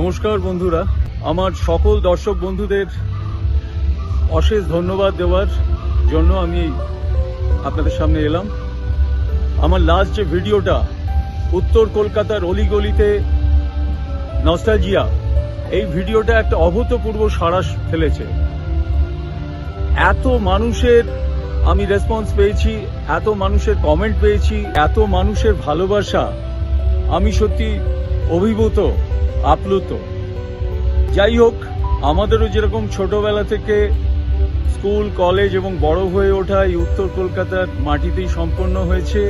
নমস্কার বন্ধুরা, আমার সকল দর্শক বন্ধুদের অশেষ ধন্যবাদ দেওয়ার জন্য আমি আপনাদের সামনে এলাম। আমার লাস্ট যে ভিডিওটা উত্তর কলকাতার অলিগলিতে নস্টালজিয়া, এই ভিডিওটা একটা অভূতপূর্ব সাড়া ফেলেছে। এত মানুষের আমি রেসপন্স পেয়েছি, এত মানুষের কমেন্ট পেয়েছি, এত মানুষের ভালোবাসা, আমি সত্যি অভিভূত, আপ্লুত। যাই হোক, আমাদেরও যেরকম ছোটবেলা থেকে স্কুল, কলেজ এবং বড় হয়ে ওঠা এই উত্তর কলকাতার মাটিতেই সম্পন্ন হয়েছে,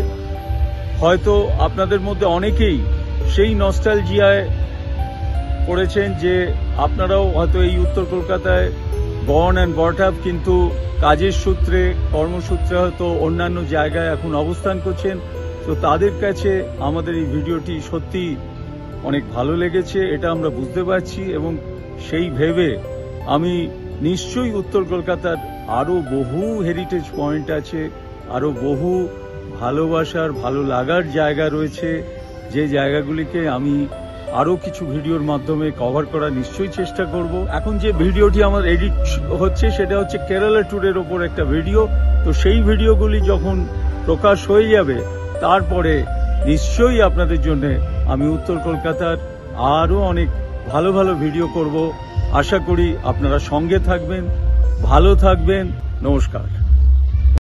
হয়তো আপনাদের মধ্যে অনেকেই সেই নস্টালজিয়ায় পড়েছেন যে আপনারাও হয়তো এই উত্তর কলকাতায় বর্ন অ্যান্ড ব্রট আপ, কিন্তু কাজের সূত্রে, কর্মসূত্রে হয়তো অন্যান্য জায়গায় এখন অবস্থান করছেন। তো তাদের কাছে আমাদের এই ভিডিওটি সত্যি অনেক ভালো লেগেছে, এটা আমরা বুঝতে পারছি। এবং সেই ভেবে আমি নিশ্চয়ই উত্তর কলকাতার আরও বহু হেরিটেজ পয়েন্ট আছে, আরও বহু ভালোবাসার, ভালো লাগার জায়গা রয়েছে, যে জায়গাগুলিকে আমি আরও কিছু ভিডিওর মাধ্যমে কভার করার নিশ্চয়ই চেষ্টা করব। এখন যে ভিডিওটি আমার এডিট হচ্ছে সেটা হচ্ছে কেরালা ট্যুরের ওপর একটা ভিডিও। তো সেই ভিডিওগুলি যখন প্রকাশ হয়ে যাবে তারপরে নিশ্চয়ই আপনাদের জন্য আমি উত্তর কলকাতার আরও অনেক ভালো ভালো ভিডিও করব। আশা করি আপনারা সঙ্গে থাকবেন, ভালো থাকবেন। নমস্কার।